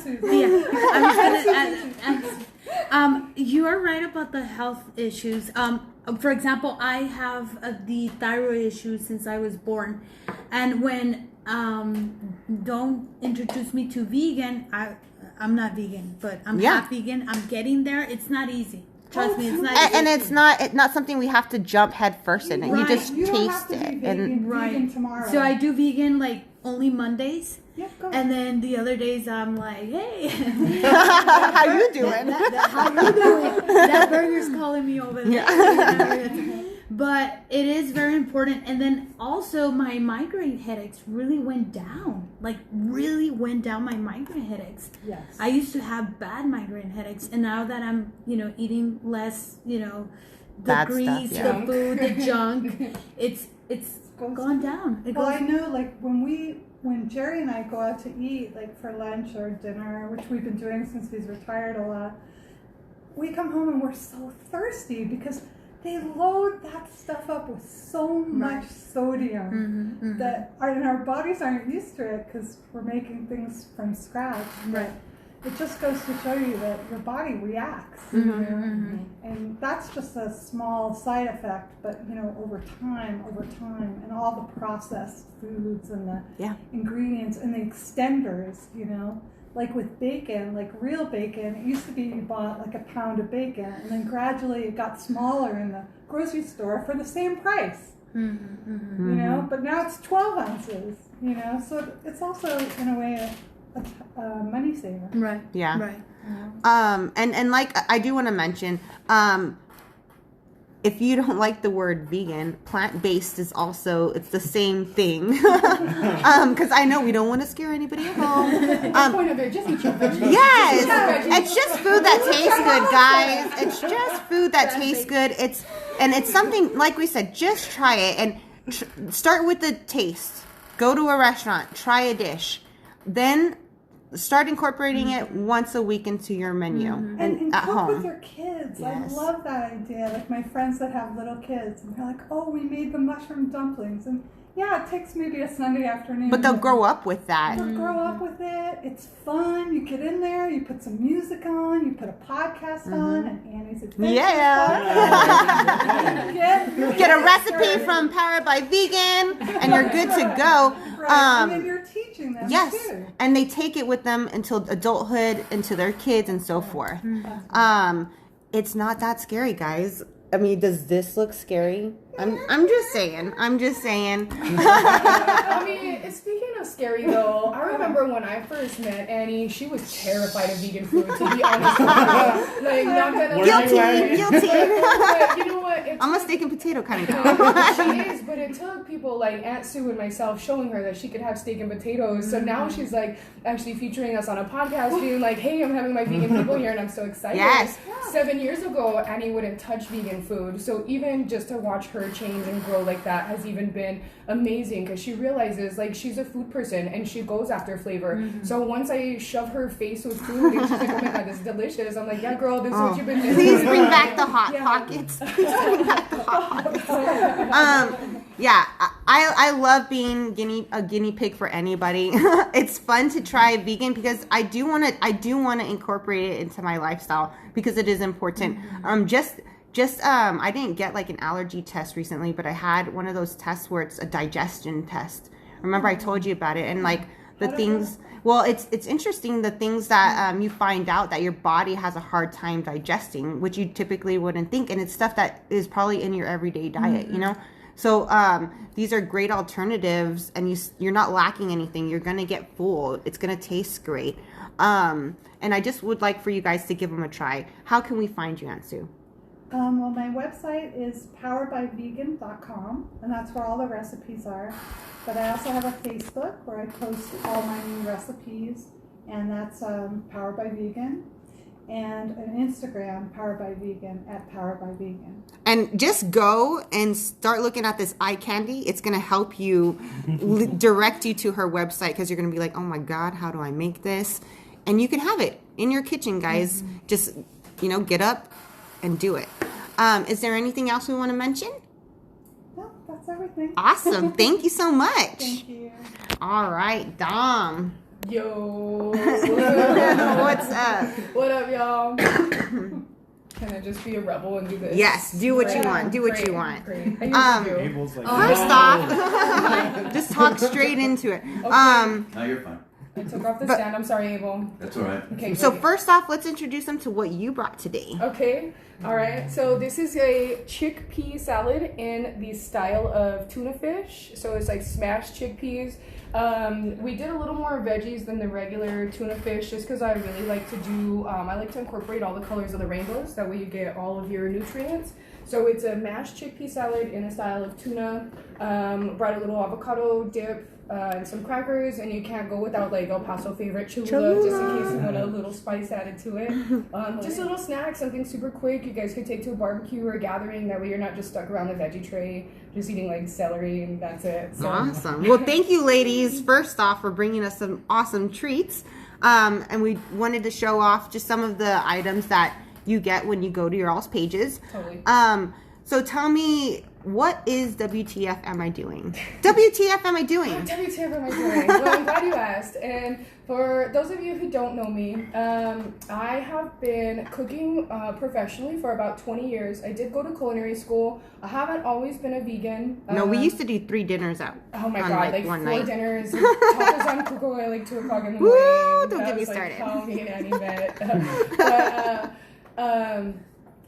was gonna you are right about the health issues. For example, I have the thyroid issues since I was born, and when don't introduce me to vegan, I'm not vegan, but I'm half vegan. I'm getting there. It's not easy. Trust me, it's not easy. And it's not something we have to jump head first in it. You just You don't have taste to be it. vegan tomorrow. So I do vegan like only Mondays. Yep, go. And then the other days I'm like, hey, How you doing? how you doing? That burger's calling me over there. But it is very important. And then also my migraine headaches really went down. Like really went down my migraine headaches. Yes. I used to have bad migraine headaches, and now that I'm, eating less, the Bad grease, stuff, yeah. the food, the junk, it's gone down. Well, I know, like when Jerry and I go out to eat, like for lunch or dinner, which we've been doing since he's retired a lot, we come home and we're so thirsty because they load that stuff up with so much sodium that our bodies aren't used to it because we're making things from scratch. Right. It just goes to show you that your body reacts, and that's just a small side effect. But over time, and all the processed foods and the ingredients and the extenders, like with bacon, like real bacon, it used to be you bought like a pound of bacon, and then gradually it got smaller in the grocery store for the same price. But now it's 12 ounces. So it's also in a way a money saver. Right. Yeah. Right. And like I do want to mention, if you don't like the word vegan, plant-based is also, it's the same thing. Because I know we don't want to scare anybody at home. The point of it, just eat your veggies. Yes, it's just food that tastes good, guys. It's just food that tastes good. It's something, like we said, just try it and start with the taste. Go to a restaurant, try a dish, then start incorporating it once a week into your menu And at cook home. with your kids. Yes. I love that idea. Like my friends that have little kids, and they're like, "Oh, we made the mushroom dumplings," and it takes maybe a Sunday afternoon. But they'll grow up with that. They'll grow up with it. It's fun. You get in there, you put some music on, you put a podcast on, and Annie's Adventures podcast. Get a recipe from Powered by Vegan, and you're good to go. Right. And then you're teaching them too. And they take it with them until adulthood, into their kids, and so forth. It's not that scary, guys. I mean, does this look scary? I'm just saying. I mean, speaking of scary though, I remember when I first met Annie, she was terrified of vegan food, to be honest with you. Like, not gonna Guilty. But you know what? I'm a steak and potato kind of girl. She is, but it took people like Aunt Sue and myself showing her that she could have steak and potatoes. So now she's like actually featuring us on a podcast, being like, "Hey, I'm having my vegan people here, and I'm so excited." Yes. 7 years ago, Annie wouldn't touch vegan food. So even just to watch her change and grow like that has even been amazing, because she realizes like she's a food person and she goes after flavor. So once I shove her face with food and she's like, "Oh my god, this is delicious," I'm like, "Yeah, girl, this is what you've been doing." Please bring back the hot pockets. Please bring back the hot pockets. I love being a guinea pig for anybody. It's fun to try vegan because I do want to incorporate it into my lifestyle because it is important. I didn't get like an allergy test recently, but I had one of those tests where it's a digestion test. Remember I told you about it, and like the things. Well, it's interesting, the things that you find out that your body has a hard time digesting, which you typically wouldn't think, and it's stuff that is probably in your everyday diet, So these are great alternatives, and you're not lacking anything. You're gonna get full. It's gonna taste great, and I just would like for you guys to give them a try. How can we find you, Aunt Sue? Well, my website is poweredbyvegan.com, and that's where all the recipes are. But I also have a Facebook where I post all my new recipes, and that's Powered by Vegan. and an Instagram, Powered by Vegan, at Powered by Vegan. And just go and start looking at this eye candy. It's going to help you direct you to her website, because you're going to be like, oh my God, how do I make this? And you can have it in your kitchen, guys. Just, get up and do it. Is there anything else we want to mention? No, that's everything. Awesome. Thank you so much. Thank you. All right, Dom. Yo. What's up? What up, y'all? Can I just be a rebel and do this? Yes, do what you Great. want. Do what Great. you want. Great. I usually do. Abel's like, First no. off, just talk straight into it. No, you're fine. I took off the stand. I'm sorry, Abel. That's all right. Okay, So great. first off, let's introduce them to what you brought today. Okay, all right. So this is a chickpea salad in the style of tuna fish. So it's like smashed chickpeas. We did a little more veggies than the regular tuna fish, just because I really like to do. I like to incorporate all the colors of the rainbows. That way you get all of your nutrients. So it's a mashed chickpea salad in a style of tuna. Brought a little avocado dip. And some crackers, and you can't go without like El Paso favorite Cholula, just in case you want a little spice added to it. Just a little snack, something super quick you guys could take to a barbecue or a gathering. That way you're not just stuck around the veggie tray, just eating like celery and that's it. So. Awesome. Well, thank you, ladies, first off, for bringing us some awesome treats. And we wanted to show off just some of the items that you get when you go to your all's pages. Totally. So tell me, what is WTF am I doing? WTF am I doing? WTF am I doing? Well, I'm glad you asked. And for those of you who don't know me, I have been cooking professionally for about 20 years. I did go to culinary school. I haven't always been a vegan. No, we used to do 3 dinners out. Oh my on, God, like 4 one night. dinners, tacos on cuckoo at like 2 o'clock in the Woo, morning. don't That get me was, like, started. how me and Annie met.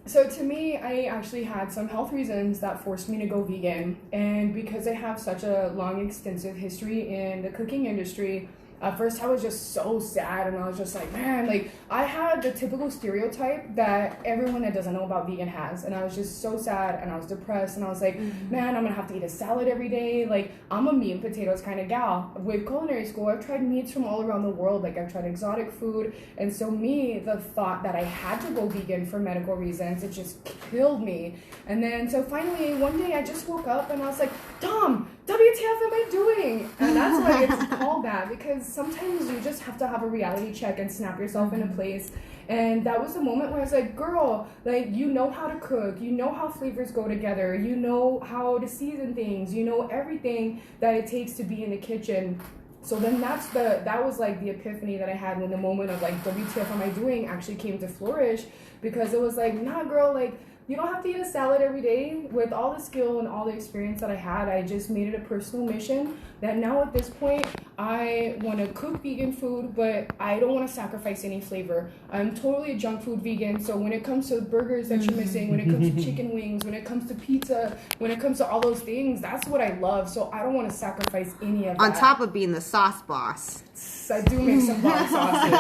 So to me, I actually had some health reasons that forced me to go vegan. And because I have such a long, extensive history in the cooking industry, at first I was just so sad, and I was just like, man, like I had the typical stereotype that everyone that doesn't know about vegan has, and I was just so sad, and I was depressed, and I was like, man, I'm gonna have to eat a salad every day. Like, I'm a meat and potatoes kind of gal. With culinary school, I've tried meats from all around the world. Like, I've tried exotic food, and so the thought that I had to go vegan for medical reasons, it just killed me. And then so finally one day I just woke up and I was like, Dom, WTF am I doing? And that's why it's called that, because sometimes you just have to have a reality check and snap yourself into place. And that was the moment where I was like, girl, like, you know how to cook, you know how flavors go together, you know how to season things, you know everything that it takes to be in the kitchen. So then that was like the epiphany that I had when the moment of like, WTF am I doing actually came to flourish, because it was like, nah, girl, like, you don't have to eat a salad every day. With all the skill and all the experience that I had, I just made it a personal mission that now at this point, I want to cook vegan food, but I don't want to sacrifice any flavor. I'm totally a junk food vegan, so when it comes to burgers that you're missing, when it comes to chicken wings, when it comes to pizza, when it comes to all those things, that's what I love, so I don't want to sacrifice any of that. On top of being the sauce boss. I do make some bomb sauces.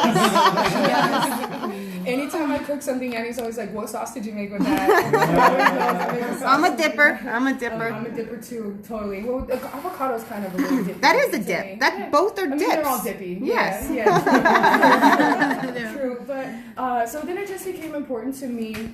Anytime I cook something, Annie's always like, what sauce did you make with that? I'm a dipper. I'm a dipper too, totally. Well, avocado's kind of a little dippy. That is a dip. Both are dips. They're all dippy. Yes. Yeah. True. But so then it just became important for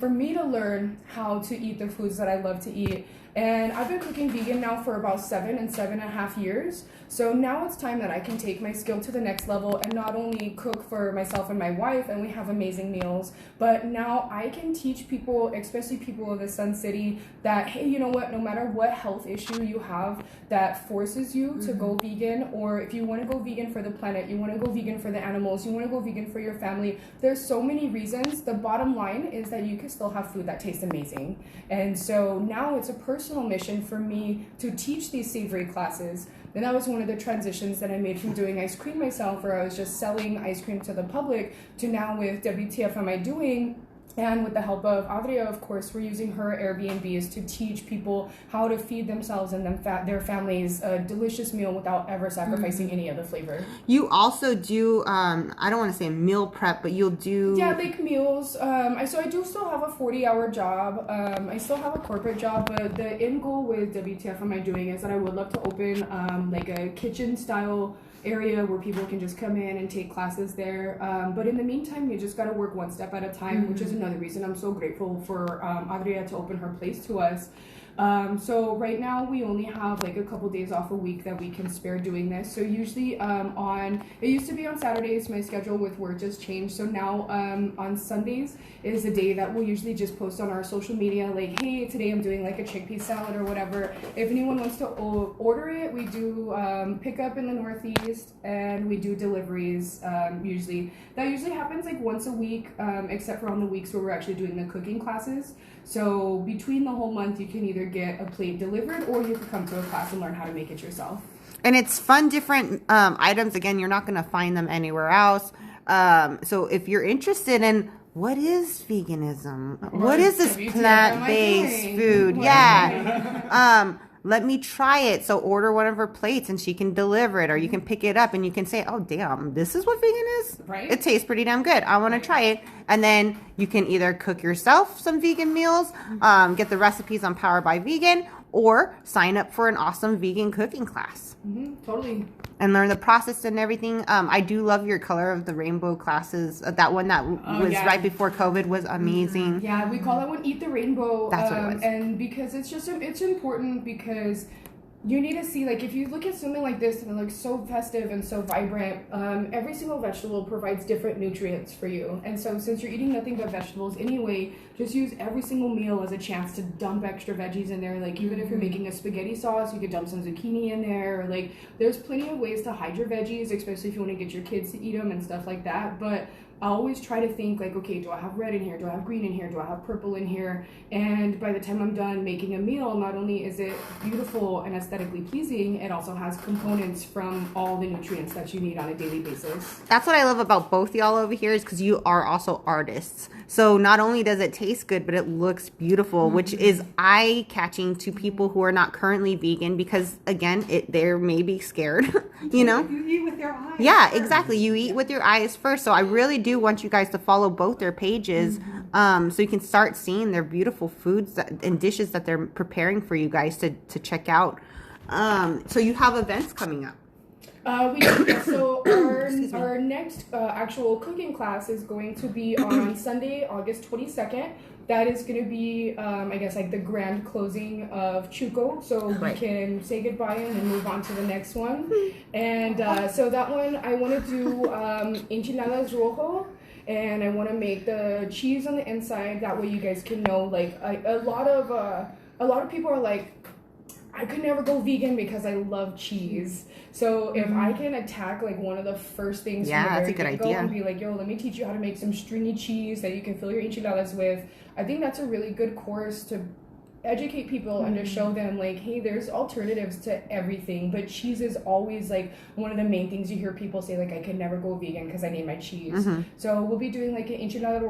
me to learn how to eat the foods that I love to eat. And I've been cooking vegan now for about 7.5 years. So now it's time that I can take my skill to the next level and not only cook for myself and my wife, and we have amazing meals, but now I can teach people, especially people of the Sun City, that, hey, you know what, no matter what health issue you have that forces you to go vegan, or if you want to go vegan for the planet, you want to go vegan for the animals, you want to go vegan for your family, there's so many reasons. The bottom line is that you can still have food that tastes amazing. And so now it's a personal mission for me to teach these savory classes. And that was one of the transitions that I made from doing ice cream myself, where I was just selling ice cream to the public, to now with WTF Am I Doing, And with the help of Adria, of course, we're using her Airbnbs to teach people how to feed themselves and their families a delicious meal without ever sacrificing any of the flavor. You also do, I don't want to say meal prep, but you'll do... Yeah, like meals. So I do still have a 40-hour job. I still have a corporate job, but the end goal with WTF Am I Doing is that I would love to open like a kitchen-style area where people can just come in and take classes there. But in the meantime, you just got to work one step at a time, which is another reason I'm so grateful for Adria to open her place to us. So right now we only have like a couple days off a week that we can spare doing this. So usually it used to be on Saturdays, my schedule with work just changed. So now on Sundays is the day that we'll usually just post on our social media like, hey, today I'm doing like a chickpea salad or whatever. If anyone wants to order it, we do pick up in the Northeast and we do deliveries usually. That usually happens like once a week, except for on the weeks where we're actually doing the cooking classes. So between the whole month, you can either get a plate delivered or you can come to a class and learn how to make it yourself. And it's fun, different items. Again, you're not going to find them anywhere else. So if you're interested in what is veganism, what is this plant-based food? Yeah. Let me try it. So order one of her plates and she can deliver it, or you can pick it up and you can say, oh, damn, this is what vegan is? Right. It tastes pretty damn good. I want to try it. And then you can either cook yourself some vegan meals, get the recipes on Power by Vegan, or sign up for an awesome vegan cooking class. Totally. And learn the process and everything. I do love your color of the rainbow classes. That one that was right before COVID was amazing. Yeah, we call that one Eat the Rainbow. That's what it was. And because it's important because you need to see, like, if you look at something like this and it looks so festive and so vibrant, every single vegetable provides different nutrients for you. And so since you're eating nothing but vegetables anyway, just use every single meal as a chance to dump extra veggies in there. Like, even if you're making a spaghetti sauce, you could dump some zucchini in there. Or, like, there's plenty of ways to hide your veggies, especially if you want to get your kids to eat them and stuff like that. But I always try to think like, okay, do I have red in here? Do I have green in here? Do I have purple in here? And by the time I'm done making a meal, not only is it beautiful and aesthetically pleasing, it also has components from all the nutrients that you need on a daily basis. That's what I love about both y'all over here is because you are also artists. So not only does it taste good, but it looks beautiful, which is eye-catching to people who are not currently vegan because, again, they're maybe scared, you know? You eat with your eyes. Yeah, exactly. You eat with your eyes first. So I really do want you guys to follow both their pages so you can start seeing their beautiful foods and dishes that they're preparing for you guys to check out. So you have events coming up. So our next actual cooking class is going to be on Sunday, August 22nd. That is going to be, I guess, like the grand closing of Chuco. So we can say goodbye and move on to the next one. And so that one, I want to do enchiladas rojo. And I want to make the cheese on the inside. That way you guys can know, like, a lot of people are like, I could never go vegan because I love cheese. So if I can attack like one of the first things from the very get-go and be like, yo, let me teach you how to make some stringy cheese that you can fill your enchiladas with, I think that's a really good course to educate people and to show them like, hey, there's alternatives to everything, but cheese is always like one of the main things you hear people say, like, I can never go vegan because I need my cheese. So we'll be doing like an enchilada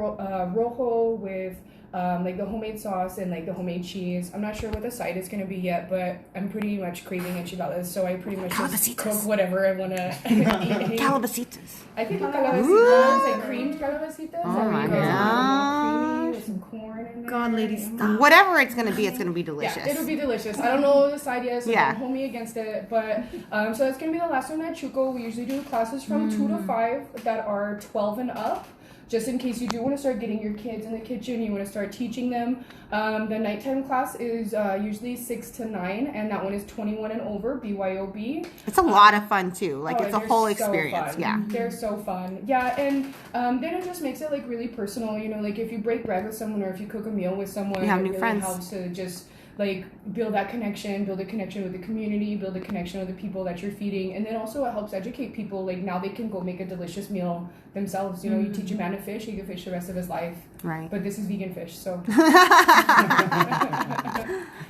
rojo with like the homemade sauce and like the homemade cheese. I'm not sure what the side is going to be yet, but I'm pretty much craving enchiladas, so I pretty much just cook whatever I want to eat. Calabasitas. I think calabasitas, like creamed calabasitas. Oh my God. Creamy with some corn in there. God, ladies, stop. Whatever it's going to be delicious. Yeah, it'll be delicious. I don't know the side yet, so Yeah. don't hold me against it. But so that's going to be the last one at Chuco. We usually do classes from 2 to 5 that are 12 and up. Just in case you do want to start getting your kids in the kitchen, you want to start teaching them. The nighttime class is usually 6 to 9, and that one is 21 and over, BYOB. It's a lot of fun too. Like it's a they're whole so experience. fun. Yeah. They're so fun. Yeah, and then it just makes it like really personal. You know, like if you break bread with someone or if you cook a meal with someone, You have it new really friends. helps to just like build that connection, build a connection with the community, build a connection with the people that you're feeding, and then also it helps educate people. Like now they can go make a delicious meal themselves. You know, you teach a man to fish, he can fish the rest of his life. Right. But this is vegan fish, so.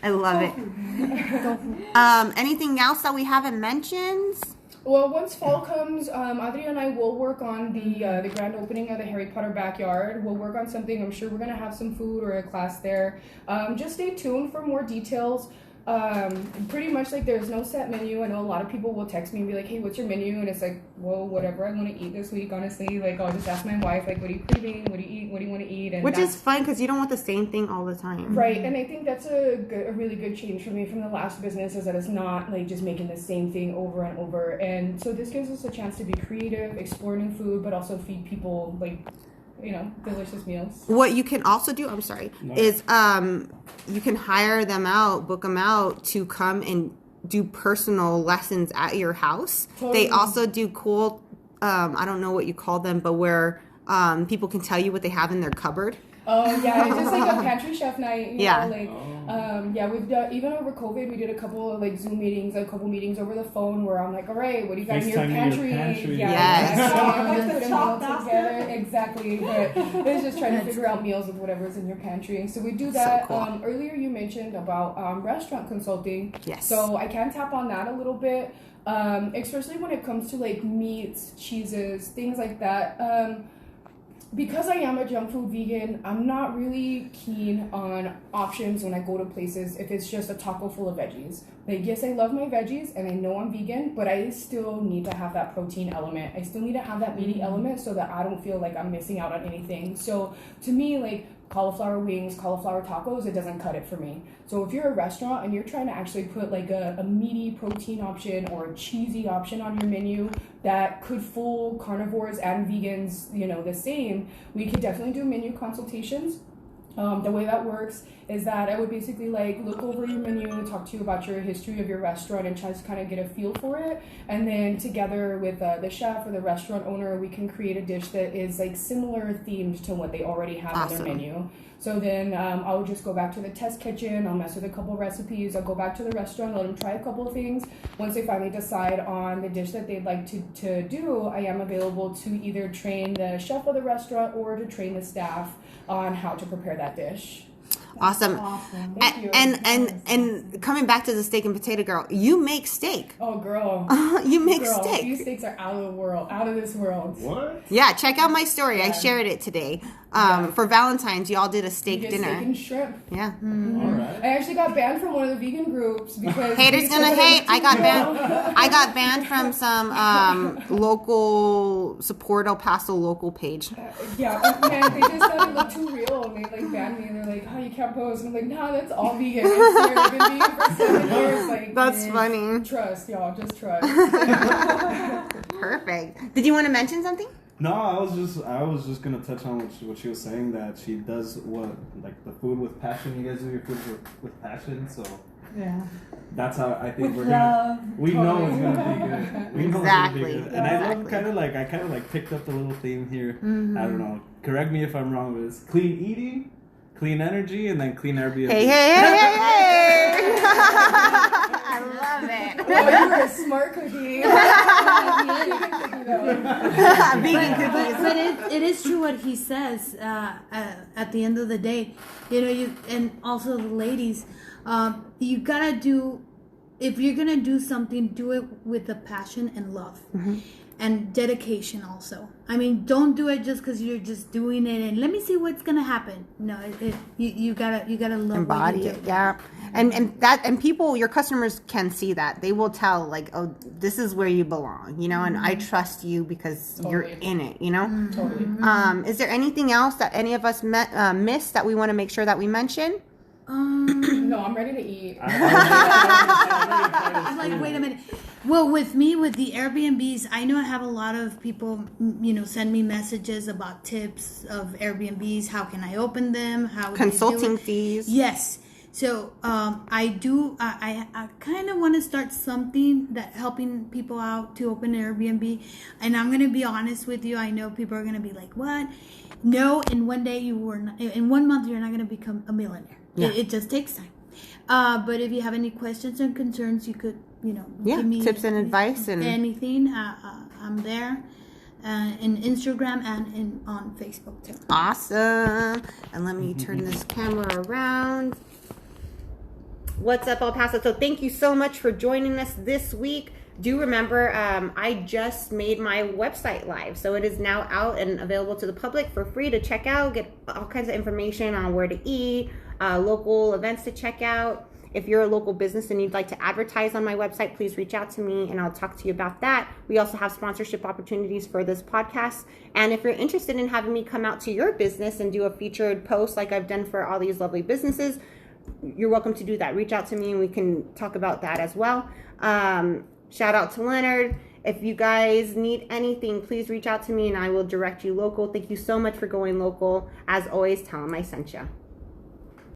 I love it. Anything else that we haven't mentioned? Well, once fall comes, Adria and I will work on the grand opening of the Harry Potter backyard. We'll work on something. I'm sure we're gonna have some food or a class there. Just stay tuned for more details. Pretty much like there's no set menu. I know a lot of people will text me and be like, hey, what's your menu? And it's like, well, whatever I want to eat this week, honestly. Like, I'll just ask my wife, like, what are you craving? What do you eat? What do you want to eat? And Which is fun because you don't want the same thing all the time. right. And I think that's a really good change for me from the last business, is that it's not like just making the same thing over and over. And so this gives us a chance to be creative, explore new food, but also feed people like, delicious meals. What you can also do, I'm sorry, is you can hire them out, book them out to come and do personal lessons at your house. Totally. They also do cool, I don't know what you call them, but where people can tell you what they have in their cupboard. Oh yeah, it's just like a pantry chef night. You Yeah. know, like, we've done, even over COVID, we did a couple of like Zoom meetings, a couple meetings over the phone where I'm like, all right, what do you got in your FaceTime in your pantry? pantry. Yeah, Yes. exactly. Like the Put a chalk meal basket. together, exactly. But it's just trying to figure out meals with whatever's in your pantry. So we do that. So cool. Earlier you mentioned about restaurant consulting. Yes. So I can tap on that a little bit, especially when it comes to like meats, cheeses, things like that. Because I am a junk food vegan, I'm not really keen on options when I go to places if it's just a taco full of veggies. Like, yes, I love my veggies and I know I'm vegan, but I still need to have that protein element. I still need to have that meaty element so that I don't feel like I'm missing out on anything. So to me, like, cauliflower wings, cauliflower tacos, it doesn't cut it for me. So if you're a restaurant and you're trying to actually put like a meaty protein option or a cheesy option on your menu that could fool carnivores and vegans, the same, we could definitely do menu consultations. The way that works is that I would basically like look over your menu, talk to you about your history of your restaurant and try to kind of get a feel for it. And then together with the chef or the restaurant owner, we can create a dish that is like similar themed to what they already have on their menu. So then I'll just go back to the test kitchen, I'll mess with a couple recipes, I'll go back to the restaurant, let them try a couple of things. Once they finally decide on the dish that they'd like to do, I am available to either train the chef of the restaurant or to train the staff on how to prepare that dish. Awesome. Thank you. And coming back to the steak and potato girl, you make steak. Oh, girl. You make Girl, steak. these steaks are out of the world, out of this world. What? Yeah, check out my story. I Yeah. shared it today. For Valentine's, y'all did a steak We did dinner. steak and shrimp. Yeah. All right. I actually got banned from one of the vegan groups because Haters they gonna said that hate. it I was got too banned. real. I got banned from some local support El Paso local page. Yeah, but man, they just thought it looked too real, and they like banned me. And they're like, "Oh, you can't post." And I'm like, "Nah, that's all vegan. I swear, I've been vegan for 7 years." Like, That's funny. Trust, y'all, just trust. Perfect. Did you want to mention something? No, I was just gonna touch on what she was saying, that she does the food with passion. You guys do your food with passion, so Yeah. that's how I think With we're love. gonna. We know it's gonna be good. We know Exactly. it's gonna be good. And I love Exactly. I kind of picked up the little theme here. I don't know. Correct me if I'm wrong, but it's clean eating, clean energy, and then clean Airbnb. Hey. I love it. Oh, you're a smart cookie. Vegan cookies. But it is true what he says. At the end of the day, you and also the ladies, you gotta do. If you're gonna do something, do it with a passion and love. And dedication also. I mean, don't do it just because you're just doing it and let me see what's gonna happen. No, you gotta love Embody what you it, do. yeah. And people, your customers can see that. They will tell, like, oh, this is where you belong, and I trust you because you're Totally. in it, Totally. Is there anything else that any of us missed that we want to make sure that we mention? No, I'm ready to eat. I'm like, wait a minute. Well, with the Airbnbs, I know I have a lot of people, send me messages about tips of Airbnbs. How can I open them? How do you do Consulting it? fees. Yes. So I do. I kind of want to start something that helping people out to open an Airbnb. And I'm gonna be honest with you. I know people are gonna be like, "What?" No, in one day in 1 month you're not gonna become a millionaire. Yeah. It just takes time. But if you have any questions and concerns, you could, give me tips and advice and anything. I'm there. In Instagram and on Facebook too. awesome. And let me turn this camera around. What's up, El Paso? So thank you so much for joining us this week. Do remember, I just made my website live, so it is now out and available to the public for free to check out, get all kinds of information on where to eat, local events to check out. If you're a local business and you'd like to advertise on my website, please reach out to me and I'll talk to you about that. We also have sponsorship opportunities for this podcast. And if you're interested in having me come out to your business and do a featured post like I've done for all these lovely businesses, you're welcome to do that. Reach out to me and we can talk about that as well. Shout out to Leonard. If you guys need anything, please reach out to me and I will direct you local. Thank you so much for going local. As always, tell him I sent you.